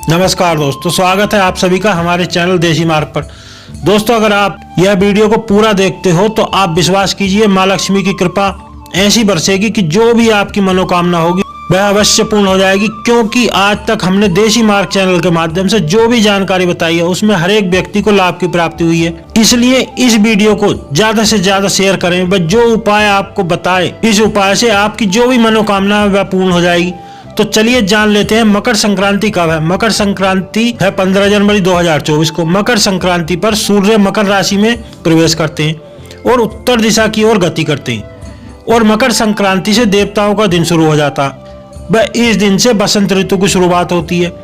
नमस्कार दोस्तों, स्वागत है आप सभी का हमारे चैनल देसी मार्ग पर। दोस्तों, अगर आप यह वीडियो को पूरा देखते हो तो आप विश्वास कीजिए माँ लक्ष्मी की कृपा ऐसी बरसेगी कि जो भी आपकी मनोकामना होगी वह अवश्य पूर्ण हो जाएगी। क्योंकि आज तक हमने देसी मार्ग चैनल के माध्यम से जो भी जानकारी बताई है उसमें हर एक व्यक्ति को लाभ की प्राप्ति हुई है। इसलिए इस वीडियो को ज्यादा से ज्यादा शेयर करें। वह जो उपाय आपको बताए, इस उपाय से आपकी जो भी मनोकामना है वह पूर्ण हो जाएगी। तो चलिए जान लेते हैं मकर संक्रांति कब है। मकर संक्रांति है 15 जनवरी 2024 को। मकर संक्रांति पर सूर्य मकर राशि में प्रवेश करते हैं और उत्तर दिशा की ओर गति करते हैं और मकर संक्रांति से देवताओं का दिन शुरू हो जाता है। वह इस दिन से बसंत ऋतु की शुरुआत होती है।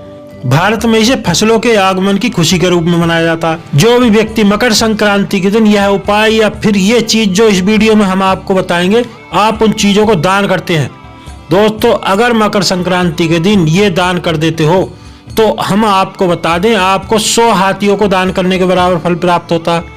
भारत में इसे फसलों के आगमन की खुशी के रूप में मनाया जाता है। जो भी व्यक्ति मकर संक्रांति के दिन यह उपाय या फिर ये चीज जो इस वीडियो में हम आपको बताएंगे, आप उन चीजों को दान करते हैं। दोस्तों, अगर मकर संक्रांति के दिन ये दान कर देते हो तो हम आपको बता दें, आपको 100 हाथियों को दान करने के बराबर फल प्राप्त होता है।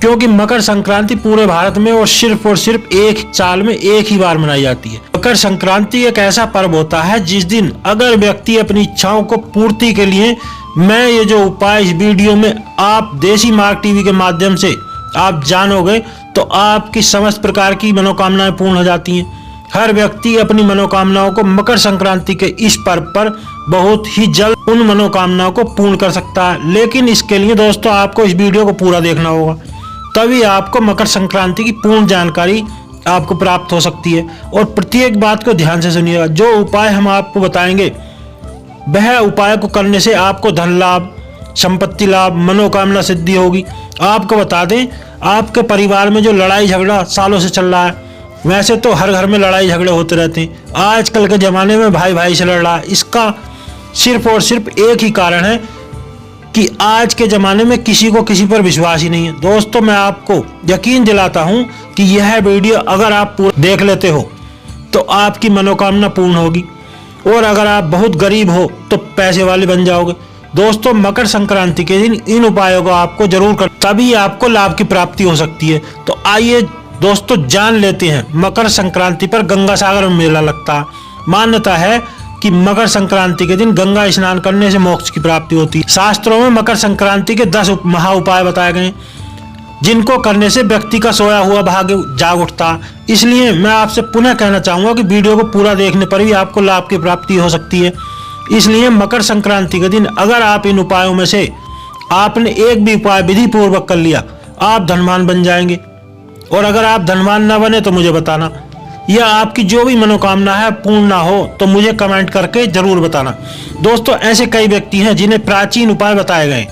क्योंकि मकर संक्रांति पूरे भारत में और सिर्फ एक साल में एक ही बार मनाई जाती है। मकर संक्रांति एक ऐसा पर्व होता है जिस दिन अगर व्यक्ति अपनी इच्छाओं को पूर्ति के लिए मैं ये जो उपाय इस वीडियो में आप देसी मार्ग टीवी के माध्यम से आप जानोगे तो आपकी समस्त प्रकार की मनोकामनाएं पूर्ण हो जाती हैं। हर व्यक्ति अपनी मनोकामनाओं को मकर संक्रांति के इस पर्व पर बहुत ही जल्द उन मनोकामनाओं को पूर्ण कर सकता है। लेकिन इसके लिए दोस्तों आपको इस वीडियो को पूरा देखना होगा, तभी आपको मकर संक्रांति की पूर्ण जानकारी आपको प्राप्त हो सकती है। और प्रत्येक बात को ध्यान से सुनिएगा। जो उपाय हम आपको बताएंगे वह उपाय को करने से आपको धन लाभ, संपत्ति लाभ, मनोकामना सिद्धि होगी। आपको बता दें, आपके परिवार में जो लड़ाई झगड़ा सालों से चल रहा है, वैसे तो हर घर में लड़ाई झगड़े होते रहते हैं। आजकल के जमाने में भाई भाई से लड़ रहा है। इसका सिर्फ और सिर्फ एक ही कारण है कि आज के जमाने में किसी को किसी पर विश्वास ही नहीं है। दोस्तों, मैं आपको यकीन दिलाता हूं कि यह वीडियो अगर आप पूरा देख लेते हो तो आपकी मनोकामना पूर्ण होगी और अगर आप बहुत गरीब हो तो पैसे वाले बन जाओगे। दोस्तों, मकर संक्रांति के दिन इन उपायों को आपको जरूर कर, तभी आपको लाभ की प्राप्ति हो सकती है। तो आइए दोस्तों जान लेते हैं। मकर संक्रांति पर गंगा सागर में मेला लगता है। मान्यता है कि मकर संक्रांति के दिन गंगा स्नान करने से मोक्ष की प्राप्ति होती है। शास्त्रों में मकर संक्रांति के 10 महा उपाय बताए गए जिनको करने से व्यक्ति का सोया हुआ भाग्य जाग उठता है। इसलिए मैं आपसे पुनः कहना चाहूंगा कि वीडियो को पूरा देखने पर भी आपको लाभ की प्राप्ति हो सकती है। इसलिए मकर संक्रांति के दिन अगर आप इन उपायों में से आपने एक भी उपाय विधि पूर्वक कर लिया, आप धनवान बन जाएंगे। और अगर आप धनवान ना बने तो मुझे बताना, या आपकी जो भी मनोकामना है पूर्ण ना हो तो मुझे कमेंट करके जरूर बताना। दोस्तों, ऐसे कई व्यक्ति हैं जिन्हें प्राचीन उपाय बताए गए।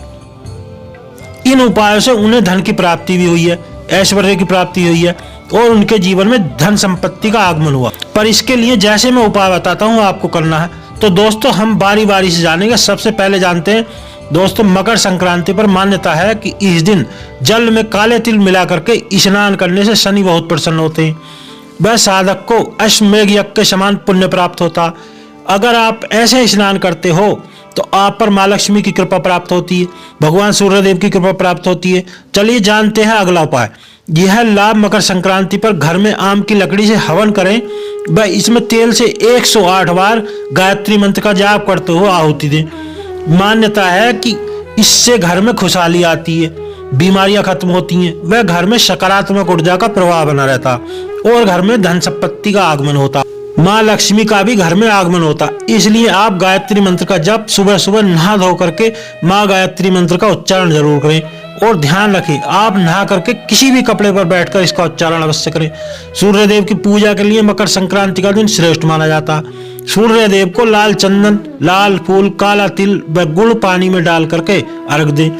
इन उपायों से उन्हें धन की प्राप्ति भी हुई है, ऐश्वर्य की प्राप्ति हुई है और उनके जीवन में धन संपत्ति का आगमन हुआ। पर इसके लिए जैसे मैं उपाय बताता हूँ आपको करना है। तो दोस्तों, हम बारी बारी से जानेंगे। सबसे पहले जानते हैं दोस्तों, मकर संक्रांति पर मान्यता है कि इस दिन जल में काले तिल मिला करके स्नान करने से शनि बहुत प्रसन्न होते हैं। वह साधक को अश्वमेघ यज्ञ के समान पुण्य प्राप्त होता। अगर आप ऐसे स्नान करते हो तो आप पर माँ लक्ष्मी की कृपा प्राप्त होती है, भगवान सूर्यदेव की कृपा प्राप्त होती है। चलिए जानते हैं अगला उपाय। यह लाभ मकर संक्रांति पर घर में आम की लकड़ी से हवन करें, वह इसमें तेल से 108 बार गायत्री मंत्र का जाप करते हुए आहुति दें। मान्यता है कि इससे घर में खुशहाली आती है, बीमारियां खत्म होती हैं, वह घर में सकारात्मक ऊर्जा का प्रवाह बना रहता और घर में धन संपत्ति का आगमन होता, माँ लक्ष्मी का भी घर में आगमन होता। इसलिए आप गायत्री मंत्र का जप सुबह सुबह नहा धो करके माँ गायत्री मंत्र का उच्चारण जरूर करें। और ध्यान रखें, आप नहा करके किसी भी कपड़े पर बैठकर इसका उच्चारण अवश्य करें। सूर्यदेव की पूजा के लिए मकर संक्रांति का दिन श्रेष्ठ माना जाता है। सूर्यदेव को लाल चंदन, लाल फूल, काला तिल व गुड़ पानी में डाल करके अर्घ दें।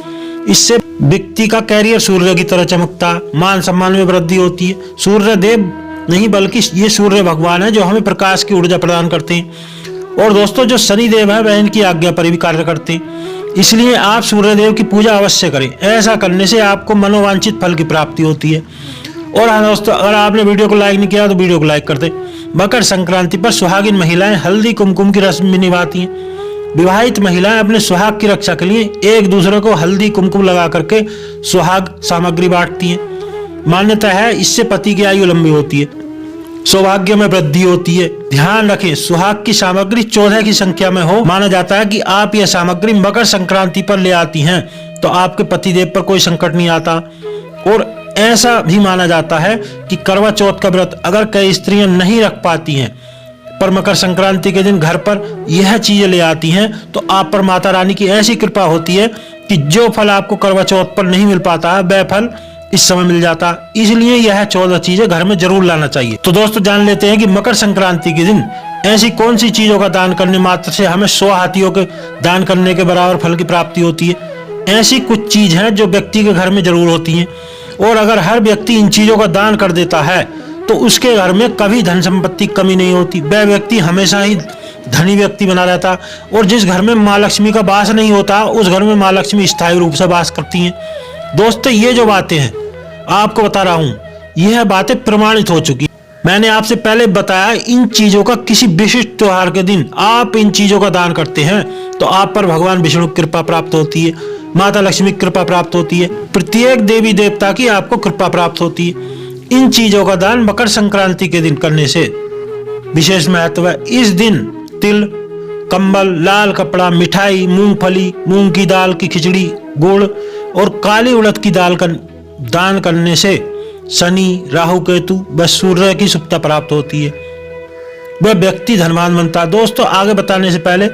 इससे व्यक्ति का कैरियर सूर्य की तरह चमकता, मान सम्मान में वृद्धि होती है। सूर्य देव नहीं बल्कि ये सूर्य भगवान है जो हमें प्रकाश की ऊर्जा प्रदान करते हैं। और दोस्तों, जो शनि देव है वह इनकी आज्ञा पर भी कार्य करते हैं। इसलिए आप सूर्य देव की पूजा अवश्य करें। ऐसा करने से आपको मनोवांछित फल की प्राप्ति होती है। और हाँ दोस्तों, अगर आपने वीडियो को लाइक नहीं किया तो वीडियो को लाइक कर दें। मकर संक्रांति पर सुहागिन महिलाएं हल्दी कुमकुम की रस्म भी निभाती हैं। विवाहित महिलाएं अपने सुहाग की रक्षा के लिए एक दूसरे को हल्दी कुमकुम लगा करके सुहाग सामग्री बांटती हैं। मान्यता है इससे पति की आयु लंबी होती है। सौभाग्य में वृद्धि होती है। ध्यान रखें, सुहाग की सामग्री 14 की संख्या में हो। माना जाता है कि आप यह सामग्री मकर संक्रांति पर ले आती हैं तो आपके पतिदेव पर कोई संकट नहीं आता। और ऐसा भी माना जाता है कि करवा चौथ का व्रत अगर कई स्त्रियां नहीं रख पाती हैं पर मकर संक्रांति के दिन घर पर यह चीजें ले आती हैं तो आप पर माता रानी की ऐसी कृपा होती है कि जो फल आपको करवा चौथ पर नहीं मिल पाता है वह फल इस समय मिल जाता। इसलिए यह 14 चीजें घर में जरूर लाना चाहिए। तो दोस्तों जान लेते हैं कि मकर संक्रांति के दिन ऐसी कौन सी चीजों का दान करने मात्र से हमें 100 हाथियों के दान करने के बराबर फल की प्राप्ति होती है। ऐसी कुछ चीज हैं जो व्यक्ति के घर में जरूर होती हैं और अगर हर व्यक्ति इन चीजों का दान कर देता है तो उसके घर में कभी धन संपत्ति की कमी नहीं होती। वह व्यक्ति हमेशा ही धनी व्यक्ति बना रहता। और जिस घर में माँ लक्ष्मी का वास नहीं होता उस घर में माँ लक्ष्मी स्थायी रूप से वास करती हैं। दोस्तों ये जो बातें हैं आपको बता रहा हूँ, यह बातें प्रमाणित हो चुकी। मैंने आपसे पहले बताया इन चीजों का किसी विशिष्ट त्योहार के दिन आप इन चीजों का दान करते हैं तो आप पर भगवान विष्णु की कृपा प्राप्त होती है, माता लक्ष्मी की कृपा प्राप्त होती है, प्रत्येक देवी देवता की आपको कृपा प्राप्त होती है। इन चीजों का दान मकर संक्रांति के दिन करने से विशेष महत्व है। इस दिन तिल, कंबल, लाल कपड़ा, मिठाई, मूंगफली, मूंग की दाल की खिचड़ी, गुड़ और काली उड़द की दाल का दान करने से शनि, राहु, केतु व सूर्य की शुभता प्राप्त होती है, वह व्यक्ति धनवान बनता है। दोस्तों आगे बताने से पहले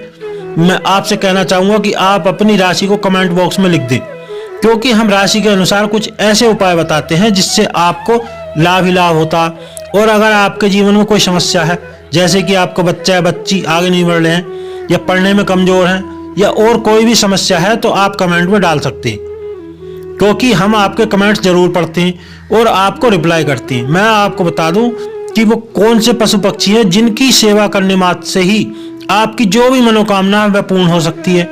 मैं आपसे कहना चाहूंगा कि आप अपनी राशि को कमेंट बॉक्स में लिख दें, क्योंकि हम राशि के अनुसार कुछ ऐसे उपाय बताते हैं जिससे आपको लाभ ही लाभ होता। और अगर आपके जीवन में कोई समस्या है, जैसे कि आपका बच्चा या बच्ची आगे नहीं बढ़ रहे हैं या पढ़ने में कमजोर हैं या और कोई भी समस्या है तो आप कमेंट में डाल सकते हैं, क्योंकि हम आपके कमेंट्स जरूर पढ़ते हैं और आपको रिप्लाई करते हैं। मैं आपको बता दूं कि वो कौन से पशु पक्षी हैं जिनकी सेवा करने मात्र से ही आपकी जो भी मनोकामना है वह पूर्ण हो सकती है।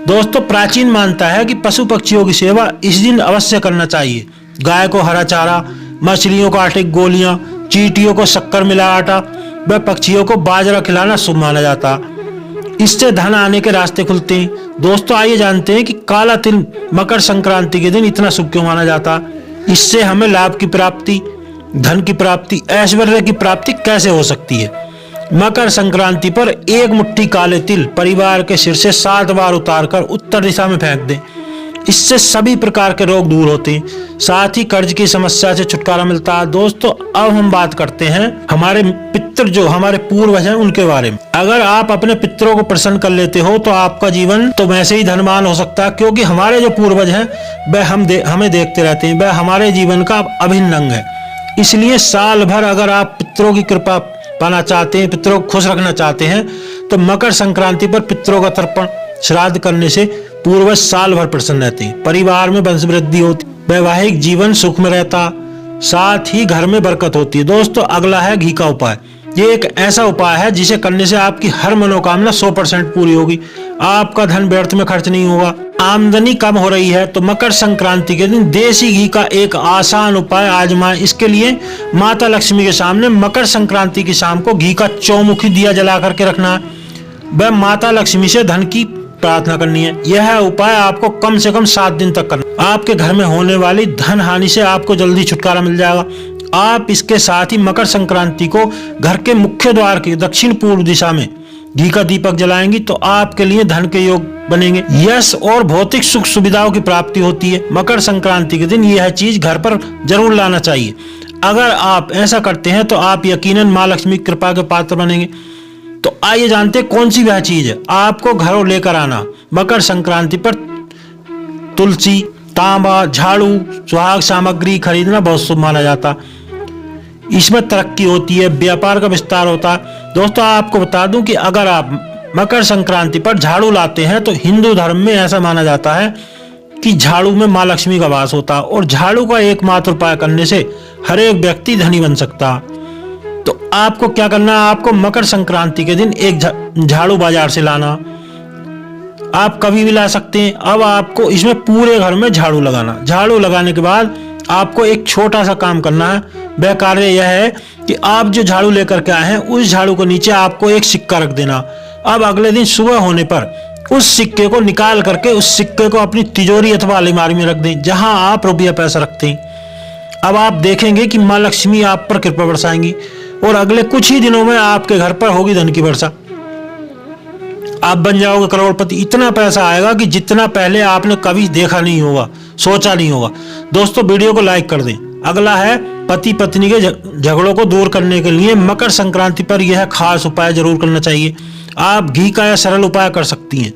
दोस्तों प्राचीन मानता है कि पशु पक्षियों की सेवा इस दिन अवश्य करना चाहिए। गाय को हरा चारा, मछलियों को आटे की गोलियां, चींटियों को शक्कर मिला आटा व पक्षियों को बाजरा खिलाना शुभ माना जाता। इससे धन आने के रास्ते खुलते हैं। दोस्तों आइए जानते हैं कि काला तिल मकर संक्रांति के दिन इतना शुभ क्यों माना जाता। इससे हमें लाभ की प्राप्ति, धन की प्राप्ति, ऐश्वर्य की प्राप्ति कैसे हो सकती है। मकर संक्रांति पर एक मुट्ठी काले तिल परिवार के सिर से 7 बार उतारकर उत्तर दिशा में फेंक दें। इससे सभी प्रकार के रोग दूर होते हैं, साथ ही कर्ज की समस्या से छुटकारा मिलता है। दोस्तों अब हम बात करते हैं हमारे पितृ जो हमारे पूर्वज हैं उनके बारे में। अगर आप अपने पितरों को प्रसन्न कर लेते हो तो आपका जीवन तो वैसे ही धनवान हो सकता है, क्योंकि हमारे जो पूर्वज हैं वह हमें देखते रहते हैं, वह हमारे जीवन का अभिन्न अंग है। इसलिए साल भर अगर आप पितरों की कृपा पाना चाहते हैं, पितरों को खुश रखना चाहते हैं तो मकर संक्रांति पर पितरों का तर्पण श्राद्ध करने से पूर्वज साल भर प्रसन्न रहते हैं, परिवार में वंश वृद्धि होती, वैवाहिक जीवन सुख में रहता, साथ ही घर में बरकत होती है। दोस्तों अगला है घी का उपाय। ये एक ऐसा उपाय है जिसे करने से आपकी हर मनोकामना 100% पूरी होगी, आपका धन व्यर्थ में खर्च नहीं होगा। आमदनी कम हो रही है तो मकर संक्रांति के दिन देसी घी का एक आसान उपाय आजमाएं। इसके लिए माता लक्ष्मी के सामने मकर संक्रांति की शाम को घी का चौमुखी दिया जला करके रखना है, वह माता लक्ष्मी से धन की प्रार्थना करनी है। यह उपाय आपको कम से कम 7 दिन तक करना। आपके घर में होने वाली धन हानि से आपको जल्दी छुटकारा मिल जाएगा। आप इसके साथ ही मकर संक्रांति को घर के मुख्य द्वार की दक्षिण पूर्व दिशा में घी का दीपक जलाएंगी तो आपके लिए धन के योग बनेंगे, यश और भौतिक सुख सुविधाओं की प्राप्ति होती है। मकर संक्रांति के दिन यह चीज घर पर जरूर लाना चाहिए। अगर आप ऐसा करते हैं तो आप यकीनन माँ लक्ष्मी की कृपा के पात्र बनेंगे। तो आइए जानते हैं कौन सी वह चीज है आपको घरों लेकर आना। मकर संक्रांति पर तुलसी, तांबा, झाड़ू, सुहाग सामग्री खरीदना बहुत शुभ माना जाता। इसमें तरक्की होती है, व्यापार का विस्तार होता है। दोस्तों आपको बता दूं कि अगर आप मकर संक्रांति पर झाड़ू लाते हैं तो हिंदू धर्म में ऐसा माना जाता है कि झाड़ू में माँ लक्ष्मी का वास होता है और झाड़ू का एकमात्र उपाय करने से हर एक व्यक्ति धनी बन सकता है। तो आपको क्या करना है, आपको मकर संक्रांति के दिन एक झाड़ू बाजार से लाना, आप कभी भी ला सकते हैं। अब आपको इसमें पूरे घर में झाड़ू लगाना। झाड़ू लगाने के बाद आपको एक छोटा सा काम करना है। वह कार्य यह है कि आप जो झाड़ू लेकर के आए हैं उस झाड़ू को नीचे आपको एक सिक्का रख देना। अब अगले दिन सुबह होने पर उस सिक्के को निकाल करके उस सिक्के को अपनी तिजोरी अथवा अलमारी में रख दें, जहां आप रुपया पैसा रखते हैं। अब आप देखेंगे कि माँ लक्ष्मी आप पर कृपा बरसाएंगी और अगले कुछ ही दिनों में आपके घर पर होगी धन की वर्षा। आप बन जाओगे करोड़पति। इतना पैसा आएगा कि जितना पहले आपने कभी देखा नहीं होगा, सोचा नहीं होगा। दोस्तों वीडियो को लाइक कर दें। अगला है पति पत्नी के झगड़ों को दूर करने के लिए मकर संक्रांति पर यह खास उपाय जरूर करना चाहिए। आप घी का यह सरल उपाय कर सकती हैं।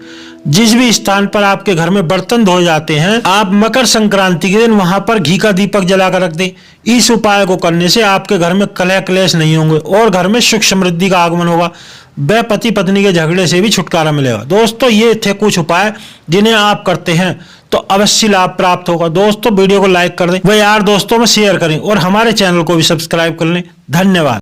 जिस भी स्थान पर आपके घर में बर्तन धोए जाते हैं, आप मकर संक्रांति के दिन वहां पर घी का दीपक जलाकर रख दें। इस उपाय को करने से आपके घर में कलह क्लेश नहीं होंगे और घर में सुख समृद्धि का आगमन होगा। वह पति पत्नी के झगड़े से भी छुटकारा मिलेगा। दोस्तों ये थे कुछ उपाय जिन्हें आप करते हैं तो अवश्य लाभ प्राप्त होगा। दोस्तों वीडियो को लाइक कर दें, वह यार दोस्तों में शेयर करें और हमारे चैनल को भी सब्सक्राइब कर लें। धन्यवाद।